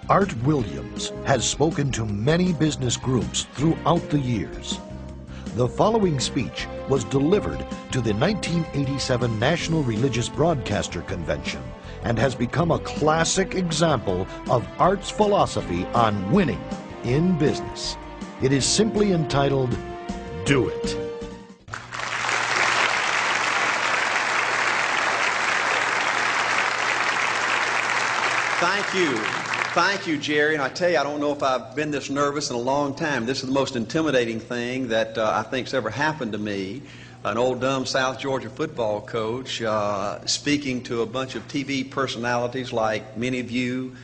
Art Williams has spoken to many business groups throughout the years. The following speech was delivered to the 1987 National Religious Broadcaster Convention and has become a classic example of Art's philosophy on winning in business. It is simply entitled, Do It. Thank you. Thank you, Jerry. And I tell you, I don't know if I've been this nervous in a long time. This is the most intimidating thing that I think's ever happened to me. An old dumb South Georgia football coach speaking to a bunch of TV personalities like many of you,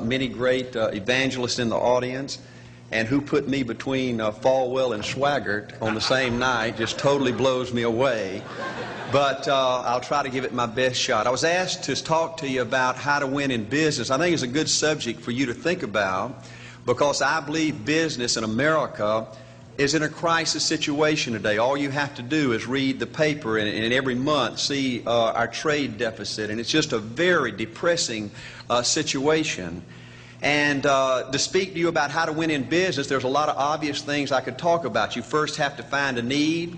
many great evangelists in the audience, and who put me between Falwell and Swaggart on the same night just totally blows me away. But I'll try to give it my best shot. I was asked to talk to you about how to win in business. I think it's a good subject for you to think about because I believe business in America is in a crisis situation today. All you have to do is read the paper and every month see our trade deficit. And it's just a very depressing situation. And to speak to you about how to win in business, there's a lot of obvious things I could talk about. You first have to find a need.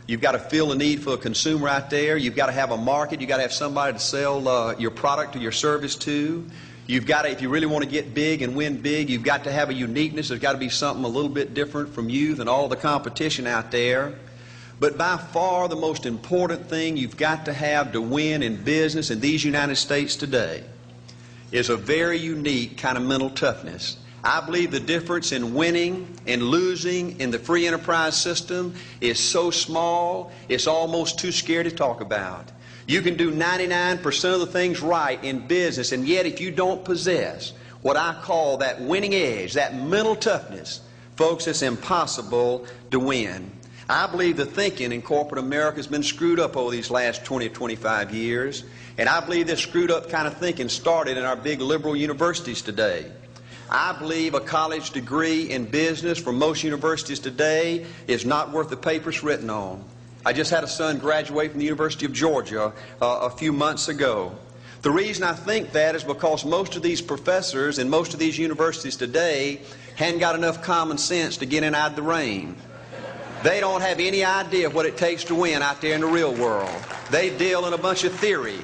You've got to feel the need for a consumer out there. You've got to have a market. You've got to have somebody to sell your product or your service to. You've got to, if you really want to get big and win big, you've got to have a uniqueness. There's got to be something a little bit different from you than all the competition out there. But by far the most important thing you've got to have to win in business in these United States today is a very unique kind of mental toughness. I believe the difference in winning and losing in the free enterprise system is so small, it's almost too scary to talk about. You can do 99% of the things right in business, and yet if you don't possess what I call that winning edge, that mental toughness, folks, it's impossible to win. I believe the thinking in corporate America has been screwed up over these last 20 or 25 years, and I believe this screwed up kind of thinking started in our big liberal universities today. I believe a college degree in business for most universities today is not worth the paper it's written on. I just had a son graduate from the University of Georgia a few months ago. The reason I think that is because most of these professors in most of these universities today hadn't got enough common sense to get in out of the rain. They don't have any idea what it takes to win out there in the real world. They deal in a bunch of theory.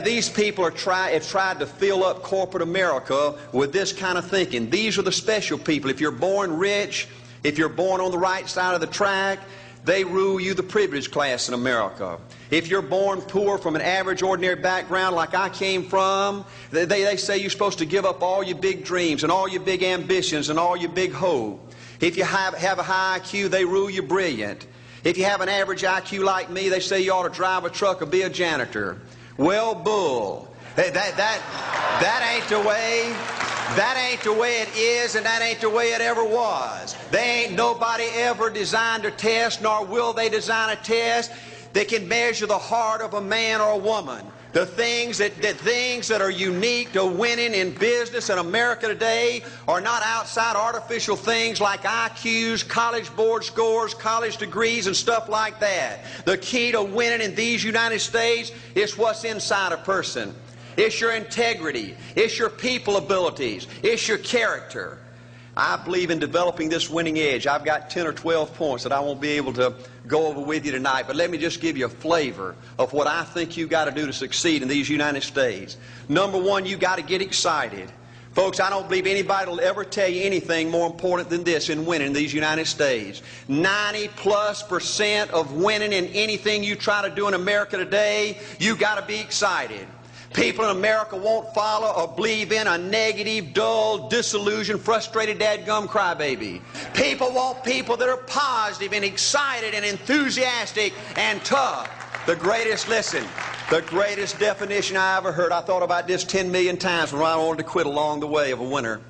These people have tried to fill up corporate America with this kind of thinking. These are the special people. If you're born rich, if you're born on the right side of the track, they rule you, the privileged class in America. If you're born poor from an average, ordinary background like I came from, they say you're supposed to give up all your big dreams and all your big ambitions and all your big hope. If you have a high IQ, they rule you brilliant. If you have an average IQ like me, they say you ought to drive a truck or be a janitor. Well, bull. That ain't the way. That ain't the way it is, and that ain't the way it ever was. They ain't nobody ever designed a test, nor will they design a test that can measure the heart of a man or a woman. The things that are unique to winning in business in America today are not outside artificial things like IQs, college board scores, college degrees, and stuff like that. The key to winning in these United States is what's inside a person. It's your integrity. It's your people abilities. It's your character. I believe in developing this winning edge. I've got 10 or 12 points that I won't be able to go over with you tonight, but let me just give you a flavor of what I think you've got to do to succeed in these United States. Number one, you've got to get excited. Folks, I don't believe anybody will ever tell you anything more important than this in winning in these United States. 90+% of winning in anything you try to do in America today, you've got to be excited. People in America won't follow or believe in a negative, dull, disillusioned, frustrated, dadgum crybaby. People want people that are positive and excited and enthusiastic and tough. The greatest definition I ever heard, I thought about this 10 million times when I wanted to quit along the way of a winner.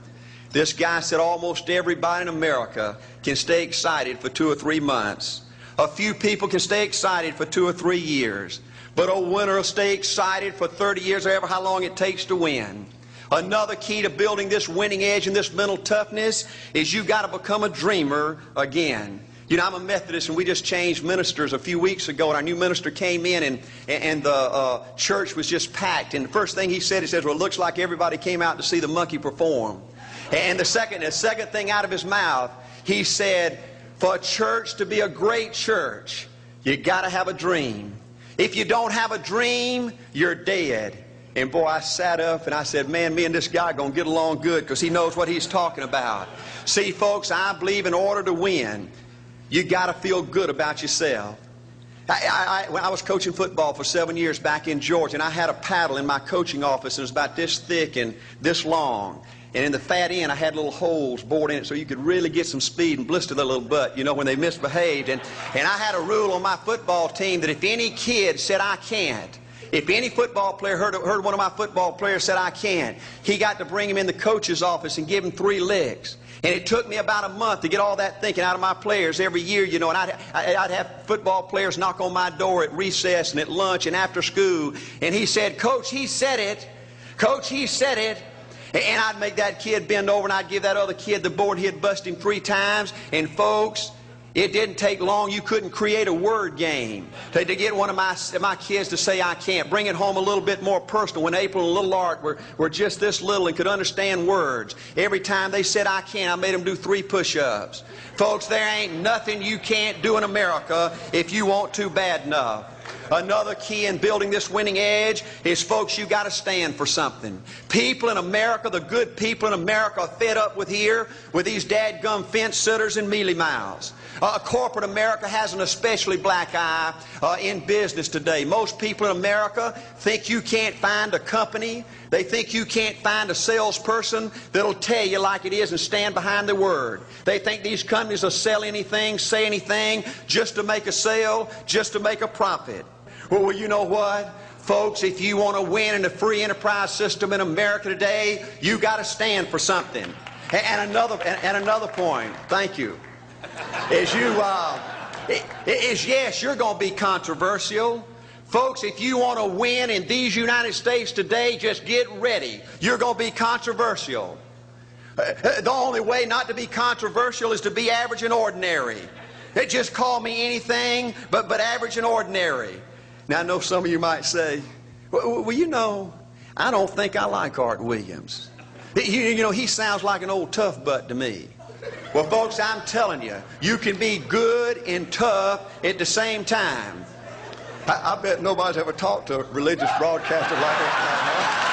This guy said almost everybody in America can stay excited for 2 or 3 months. A few people can stay excited for 2 or 3 years. But a winner will stay excited for 30 years or ever how long it takes to win. Another key to building this winning edge and this mental toughness is you've got to become a dreamer again. You know, I'm a Methodist, and we just changed ministers a few weeks ago, and our new minister came in, and the church was just packed. And the first thing he said, well, it looks like everybody came out to see the monkey perform. And the second thing out of his mouth, he said, for a church to be a great church, you got to have a dream. If you don't have a dream, you're dead. And boy, I sat up and I said, man, me and this guy are going to get along good because he knows what he's talking about. See, folks, I believe in order to win, you got to feel good about yourself. When I was coaching football for 7 years back in Georgia, and I had a paddle in my coaching office, and it was about this thick and this long. And in the fat end, I had little holes bored in it so you could really get some speed and blister their little butt, you know, when they misbehaved. And I had a rule on my football team that if any kid said, I can't, if any football player heard one of my football players said, I can't, he got to bring him in the coach's office and give him 3 licks. And it took me about a month to get all that thinking out of my players every year, you know, and I'd have football players knock on my door at recess and at lunch and after school. And he said, Coach, he said it. Coach, he said it. And I'd make that kid bend over, and I'd give that other kid the board. He'd bust him 3 times. And folks, it didn't take long. You couldn't create a word game to get one of my kids to say, I can't. Bring it home a little bit more personal. When April and little Art were just this little and could understand words, every time they said, I can't, I made them do 3 push-ups. Folks, there ain't nothing you can't do in America if you want to bad enough. Another key in building this winning edge is, folks, you got to stand for something. People in America, the good people in America, are fed up with these dadgum fence sitters and mealy mouths. Corporate America has an especially black eye in business today. Most people in America think you can't find a company. They think you can't find a salesperson that'll tell you like it is and stand behind their word. They think these companies will sell anything, say anything, just to make a sale, just to make a profit. Well, you know what? Folks, if you want to win in the free enterprise system in America today, you got to stand for something. And another point, thank you, is yes, you're going to be controversial. Folks, if you want to win in these United States today, just get ready. You're going to be controversial. The only way not to be controversial is to be average and ordinary. They just call me anything but average and ordinary. Now, I know some of you might say, well, you know, I don't think I like Art Williams. You know, he sounds like an old tough butt to me. Well, folks, I'm telling you, you can be good and tough at the same time. I bet nobody's ever talked to a religious broadcaster like that.